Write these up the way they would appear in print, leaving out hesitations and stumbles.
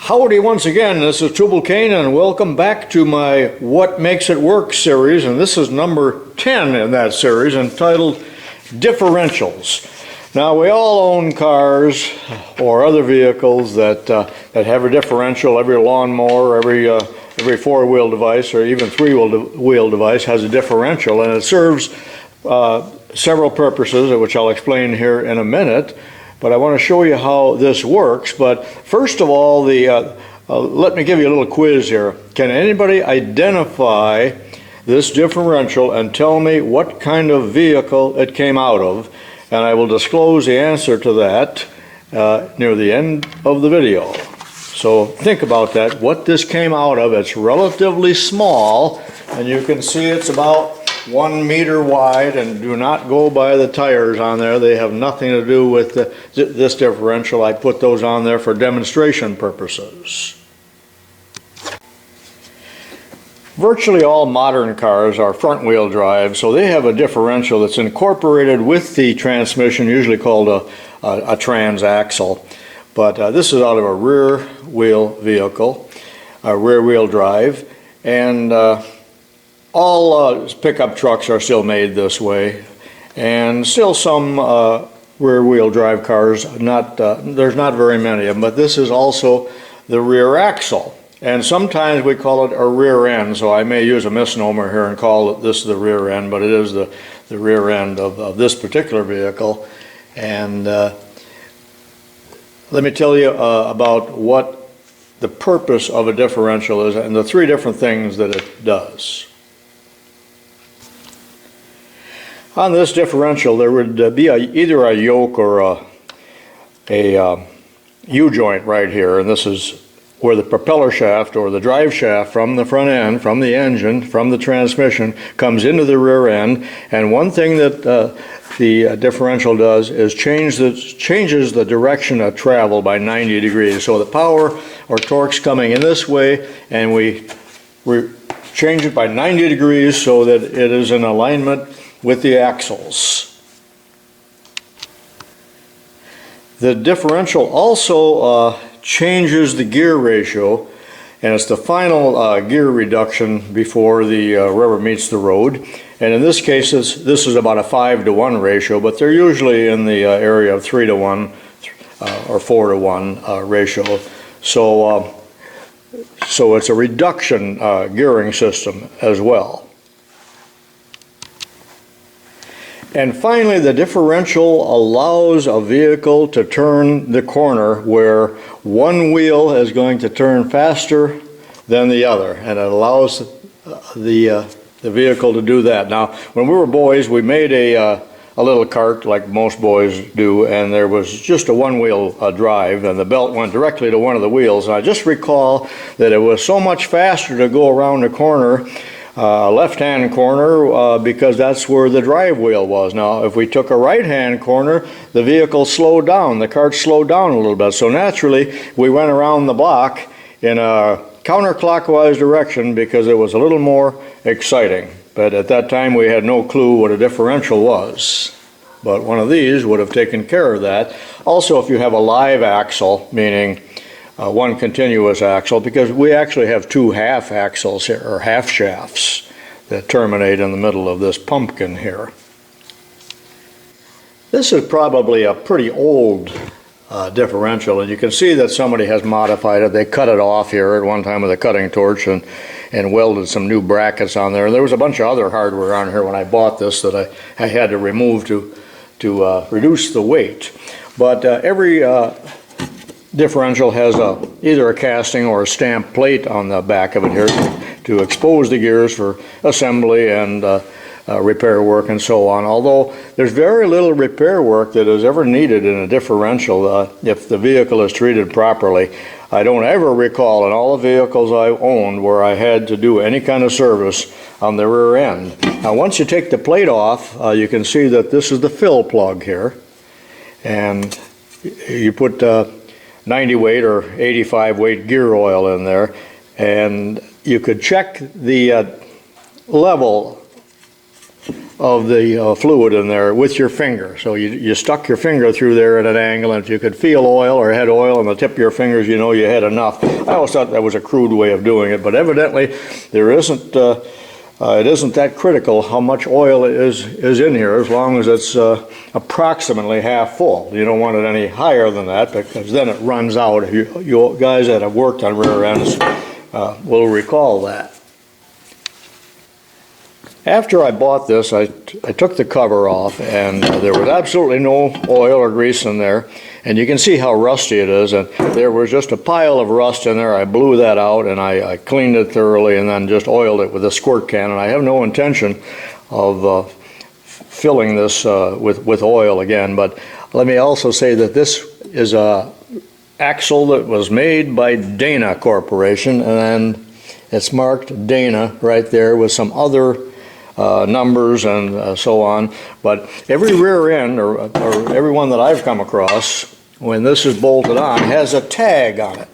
Howdy once again, this is Tubalcain and welcome back to my What Makes It Work series, and this is number 10 in that series entitled Differentials. Now we all own cars or other vehicles that have a differential. Every lawnmower, every four-wheel device or even three-wheel device has a differential, and it serves several purposes, which I'll explain here in a minute. But I want to show you how this works. But first of all, let me give you a little quiz here. Can anybody identify this differential and tell me what kind of vehicle it came out of? And I will disclose the answer to that near the end of the video. So think about that, what this came out of. It's relatively small, and you can see it's about 1 meter wide, and do not go by the tires on there. They have nothing to do with this differential. I put those on there for demonstration purposes. Virtually all modern cars are front wheel drive, so they have a differential that's incorporated with the transmission, usually called a transaxle. But this is out of a rear wheel vehicle, a rear wheel drive, and all pickup trucks are still made this way, and still some rear-wheel drive cars, there's not very many of them, but this is also the rear axle. And sometimes we call it a rear end, so I may use a misnomer here and call this the rear end, but it is the rear end of this particular vehicle. And let me tell you about what the purpose of a differential is and the three different things that it does. On this differential, there would be either a yoke or a U-joint right here, and this is where the propeller shaft or the drive shaft from the front end, from the engine, from the transmission, comes into the rear end. And one thing that the differential does is changes the direction of travel by 90 degrees. So the power or torque's coming in this way, and we change it by 90 degrees so that it is in alignment with the axles. The differential also changes the gear ratio, and it's the final gear reduction before the rubber meets the road. And in this case, this is about a 5-to-1 ratio, but they're usually in the area of 3-to-1 or 4-to-1 ratio. So it's a reduction gearing system as well. And finally, the differential allows a vehicle to turn the corner where one wheel is going to turn faster than the other, and it allows the vehicle to do that. Now, when we were boys, we made a little cart like most boys do, and there was just a one-wheel drive, and the belt went directly to one of the wheels. And I just recall that it was so much faster to go around the corner, left-hand corner, because that's where the drive wheel was. Now, if we took a right-hand corner, the vehicle slowed down, the cart slowed down a little bit. So naturally, we went around the block in a counterclockwise direction because it was a little more exciting. But at that time, we had no clue what a differential was. But one of these would have taken care of that. Also, if you have a live axle, meaning one continuous axle, because we actually have two half axles here, or half shafts, that terminate in the middle of this pumpkin here. This is probably a pretty old differential, and you can see that somebody has modified it. They cut it off here at one time with a cutting torch and welded some new brackets on there. And there was a bunch of other hardware on here when I bought this that I had to remove to reduce the weight. But every differential has either a casting or a stamp plate on the back of it here to expose the gears for assembly and repair work and so on. Although there's very little repair work that is ever needed in a differential if the vehicle is treated properly. I don't ever recall in all the vehicles I owned where I had to do any kind of service on the rear end. Now once you take the plate off, you can see that this is the fill plug here, and you put 90 weight or 85 weight gear oil in there, and you could check the level of the fluid in there with your finger. So you stuck your finger through there at an angle, and if you could feel oil or had oil on the tip of your fingers, you know you had enough. I always thought that was a crude way of doing it, but evidently there isn't. It isn't that critical how much oil is in here, as long as it's approximately half full. You don't want it any higher than that, because then it runs out. You guys that have worked on rear ends will recall that. After I bought this, I took the cover off, and there was absolutely no oil or grease in there. And you can see how rusty it is, and there was just a pile of rust in there. I blew that out, and I cleaned it thoroughly, and then just oiled it with a squirt can. And I have no intention of filling this with oil again. But let me also say that this is a axle that was made by Dana Corporation, and it's marked Dana right there with some other numbers and so on. But every rear end, or every one that I've come across, when this is bolted on, has a tag on it.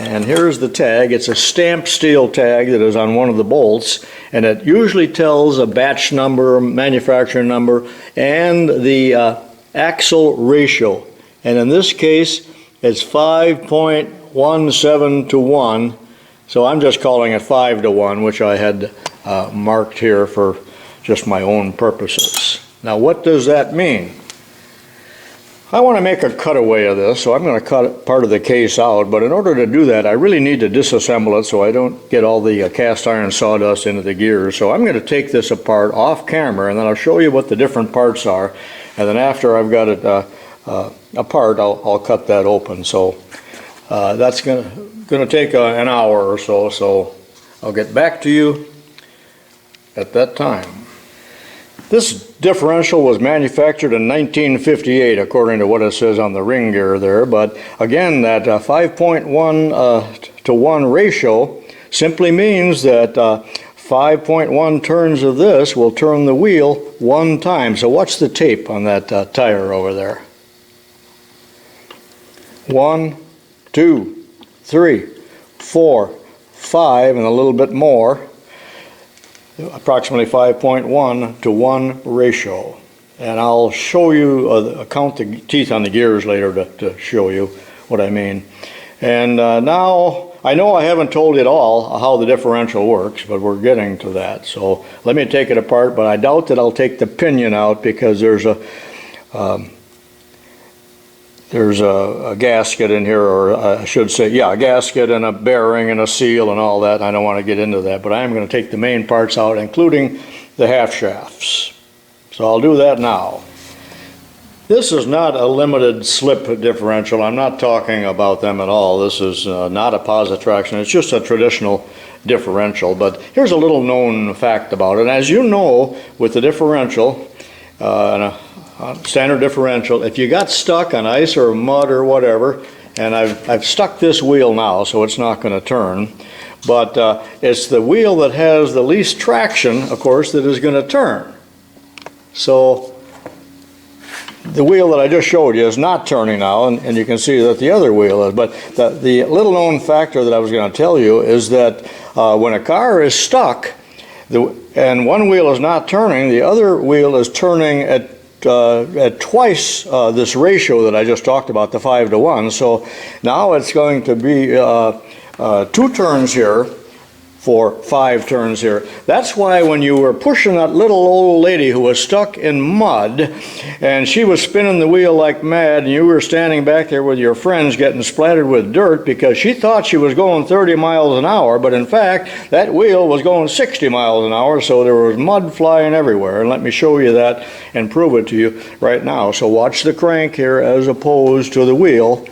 And here's the tag. It's a stamped steel tag that is on one of the bolts, and it usually tells a batch number, manufacturer number, and the axle ratio. And in this case, it's 5.17 to 1. So I'm just calling it 5 to 1, which I had marked here for just my own purposes. Now, what does that mean? I want to make a cutaway of this, so I'm going to cut part of the case out, but in order to do that, I really need to disassemble it so I don't get all the cast iron sawdust into the gears. So I'm going to take this apart off camera, and then I'll show you what the different parts are, and then after I've got it apart, I'll cut that open. So that's going to take an hour or so, so I'll get back to you at that time. This differential was manufactured in 1958, according to what it says on the ring gear there. But again, that 5.1 to 1 ratio simply means that 5.1 turns of this will turn the wheel one time. So watch the tape on that tire over there. 1, 2, 3, 4, 5, and a little bit more. Approximately 5.1 to 1 ratio. And I'll show you, count the teeth on the gears later to show you what I mean. And now, I know I haven't told you at all how the differential works, but we're getting to that. So let me take it apart, but I doubt that I'll take the pinion out, because there's a gasket in here, or I should say, yeah, a gasket and a bearing and a seal and all that. I don't want to get into that, but I am going to take the main parts out, including the half shafts. So I'll do that now. This is not a limited slip differential. I'm not talking about them at all. This is not a positive traction. It's just a traditional differential. But here's a little known fact about it. As you know, with the differential, and a standard differential, if you got stuck on ice or mud or whatever, and I've stuck this wheel now, so it's not going to turn, but it's the wheel that has the least traction, of course, that is going to turn. So the wheel that I just showed you is not turning now, and you can see that the other wheel is. But the little known factor that I was going to tell you is that when a car is stuck and one wheel is not turning, the other wheel is turning at twice this ratio that I just talked about, the 5 to 1. So now it's going to be 2 turns here for 5 turns here. That's why when you were pushing that little old lady who was stuck in mud, and she was spinning the wheel like mad, and you were standing back there with your friends getting splattered with dirt because she thought she was going 30 miles an hour, but in fact that wheel was going 60 miles an hour, so there was mud flying everywhere. And let me show you that and prove it to you right now. So watch the crank here as opposed to the wheel.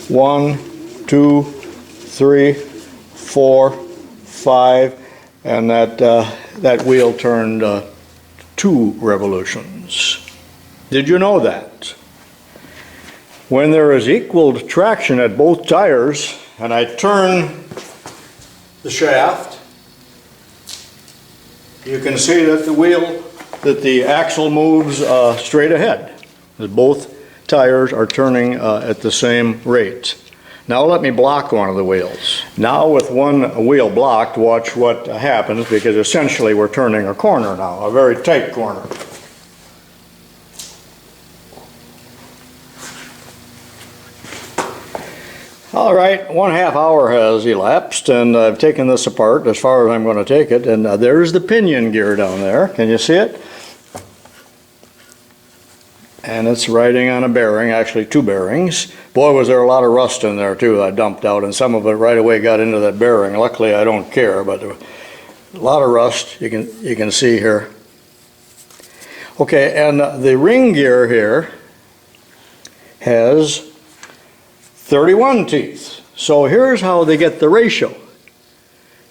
1, 2, 3, 4, 5, and that wheel turned 2 revolutions. Did you know that? When there is equal traction at both tires, and I turn the shaft, you can see that the axle moves straight ahead. That both tires are turning at the same rate. Now let me block one of the wheels. Now with one wheel blocked, watch what happens, because essentially we're turning a corner now, a very tight corner. All right, 1/2 hour has elapsed, and I've taken this apart as far as I'm going to take it, and there's the pinion gear down there. Can you see it? And it's riding on a bearing, actually 2 bearings. Boy, was there a lot of rust in there too I dumped out, and some of it right away got into that bearing. Luckily I don't care, but a lot of rust you can see here. Okay, and the ring gear here has 31 teeth. So here's how they get the ratio.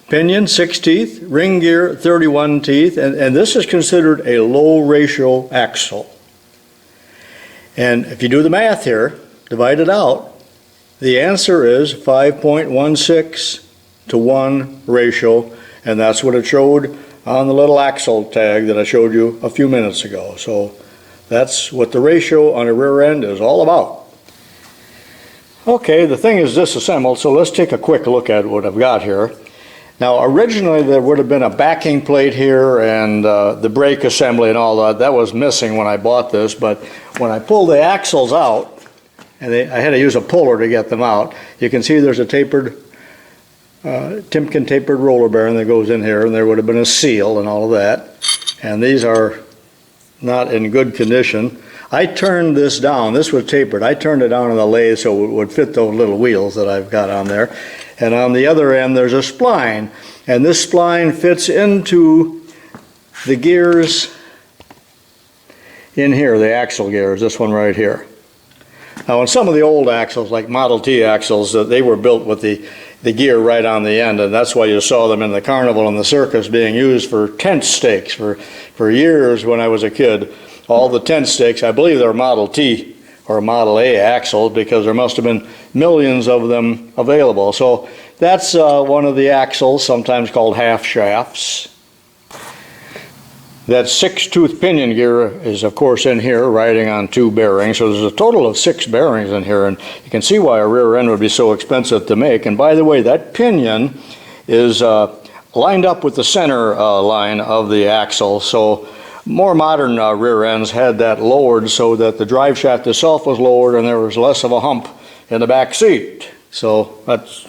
Pinion 6 teeth, ring gear 31 teeth, and this is considered a low ratio axle. And if you do the math here, divide it out, the answer is 5.16 to 1 ratio, and that's what it showed on the little axle tag that I showed you a few minutes ago. So that's what the ratio on a rear end is all about. Okay, the thing is disassembled, so let's take a quick look at what I've got here. Now originally there would have been a backing plate here and the brake assembly and all that. That was missing when I bought this, but when I pulled the axles out, and I had to use a puller to get them out, you can see there's a tapered, Timken tapered roller bearing that goes in here, and there would have been a seal and all of that. And these are not in good condition. I turned this down, this was tapered, I turned it down on the lathe so it would fit those little wheels that I've got on there. And on the other end there's a spline, and this spline fits into the gears in here, the axle gears, this one right here. Now in some of the old axles, like Model T axles, they were built with the gear right on the end, and that's why you saw them in the carnival and the circus being used for tent stakes for years when I was a kid. All the tent stakes, I believe they're Model T or Model A axles, because there must have been millions of them available. So that's one of the axles, sometimes called half shafts. That 6-tooth pinion gear is of course in here riding on 2 bearings, so there's a total of 6 bearings in here, and you can see why a rear end would be so expensive to make. And by the way, that pinion is lined up with the center line of the axle, so more modern rear ends had that lowered so that the drive shaft itself was lowered and there was less of a hump in the back seat. So that's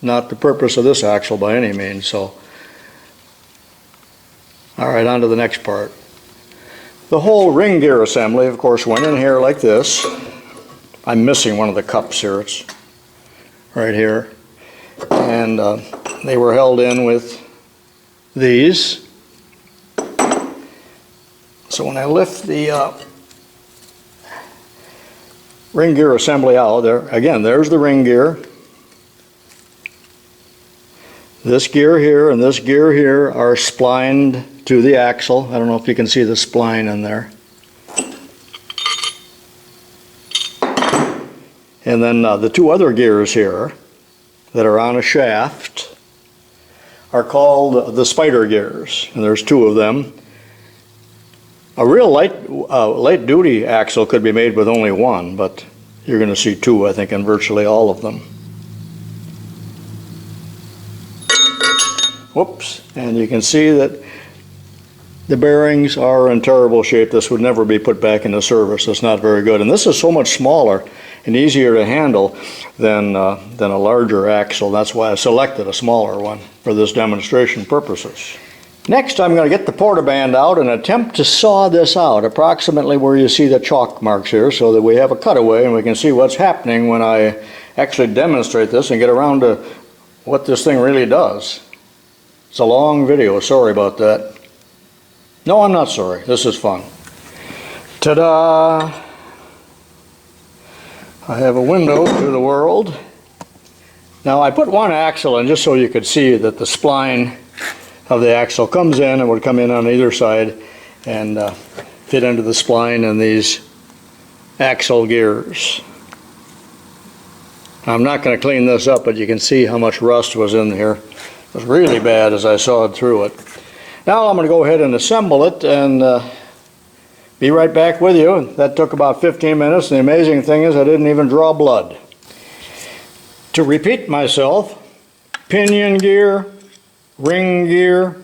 not the purpose of this axle by any means. So, all right, on to the next part. The whole ring gear assembly, of course, went in here like this. I'm missing one of the cups here. It's right here. And they were held in with these. So when I lift the ring gear assembly out, there again, there's the ring gear. This gear here and this gear here are splined to the axle. I don't know if you can see the spline in there. And then the 2 other gears here that are on a shaft are called the spider gears, and there's 2 of them. A real light duty axle could be made with only 1, but you're going to see 2, I think, in virtually all of them. Whoops, and you can see that the bearings are in terrible shape. This would never be put back into service. It's not very good. And this is so much smaller and easier to handle than a larger axle. That's why I selected a smaller one for this demonstration purposes. Next, I'm going to get the portaband out and attempt to saw this out approximately where you see the chalk marks here, so that we have a cutaway and we can see what's happening when I actually demonstrate this and get around to what this thing really does. It's a long video, sorry about that. No, I'm not sorry. This is fun. Ta-da! I have a window to the world. Now I put one axle in just so you could see that the spline of the axle comes in and would come in on either side and fit into the spline and these axle gears. I'm not going to clean this up, but you can see how much rust was in here. It was really bad as I sawed through it. Now I'm going to go ahead and assemble it and be right back with you. That took about 15 minutes, and the amazing thing is I didn't even draw blood. To repeat myself, pinion gear, ring gear,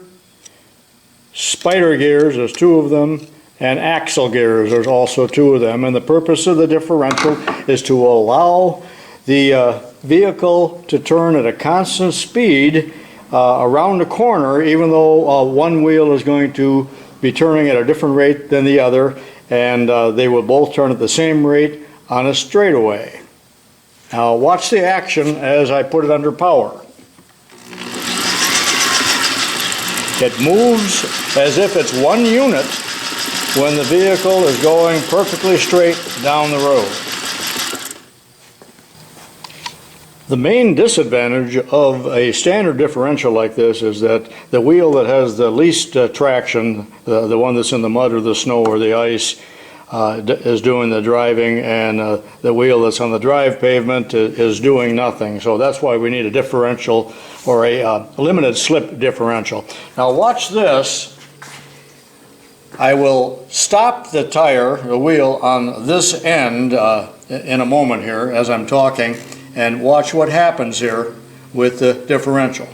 spider gears, there's 2 of them, and axle gears, there's also 2 of them. And the purpose of the differential is to allow the vehicle to turn at a constant speed around the corner, even though one wheel is going to be turning at a different rate than the other, and they will both turn at the same rate on a straightaway. Now watch the action as I put it under power. It moves as if it's 1 unit when the vehicle is going perfectly straight down the road. The main disadvantage of a standard differential like this is that the wheel that has the least traction, the one that's in the mud or the snow or the ice, is doing the driving, and the wheel that's on the drive pavement is doing nothing. So that's why we need a differential, or a limited slip differential. Now watch this. I will stop the tire, the wheel, on this end in a moment here as I'm talking, and watch what happens here with the differential.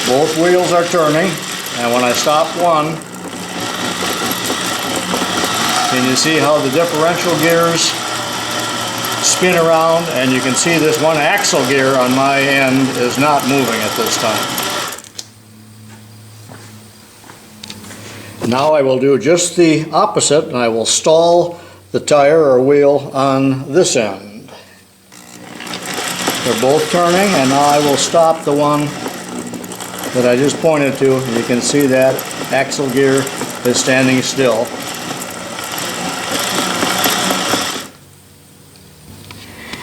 Both wheels are turning, and when I stop one, can you see how the differential gears spin around? And you can see this one axle gear on my end is not moving at this time. Now I will do just the opposite, and I will stall the tire or wheel on this end. They're both turning, and now I will stop the one that I just pointed to. You can see that axle gear is standing still.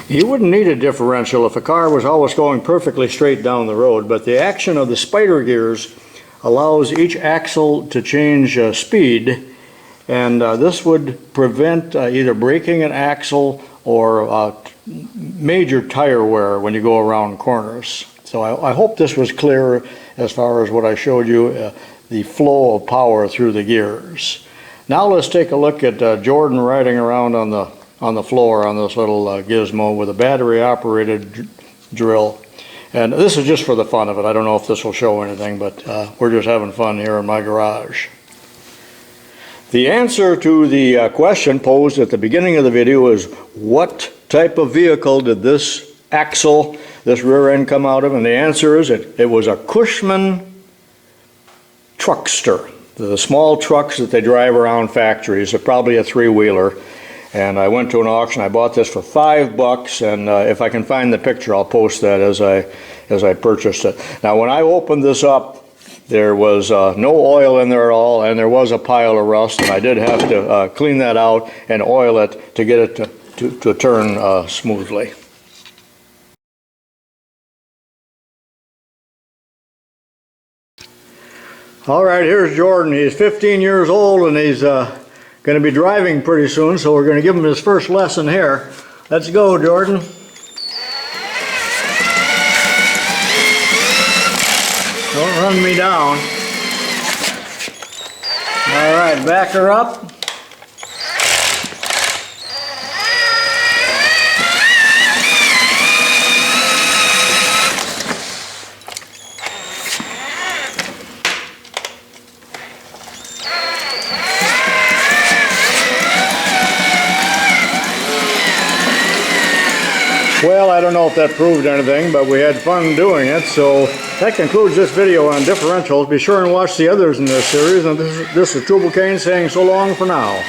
You wouldn't need a differential if a car was always going perfectly straight down the road, but the action of the spider gears allows each axle to change speed, and this would prevent either breaking an axle or major tire wear when you go around corners. So I hope this was clear as far as what I showed you, the flow of power through the gears. Now let's take a look at Jordan riding around on the floor on this little gizmo with a battery operated drill. And this is just for the fun of it. I don't know if this will show anything, but we're just having fun here in my garage. The answer to the question posed at the beginning of the video is, what type of vehicle did this axle, this rear end, come out of? And the answer is it was a Cushman truckster, the small trucks that they drive around factories. They're probably a 3-wheeler. And I went to an auction. I bought this for $5, and if I can find the picture, I'll post that as I purchased it. Now, when I opened this up, there was no oil in there at all, and there was a pile of rust, and I did have to clean that out and oil it to get it to turn smoothly. All right, here's Jordan. He's 15 years old, and he's going to be driving pretty soon, so we're going to give him his first lesson here. Let's go, Jordan. Don't run me down. All right, back her up. Well, I don't know if that proved anything, but we had fun doing it. So that concludes this video on differentials. Be sure and watch the others in this series. And this is tubalcain saying so long for now.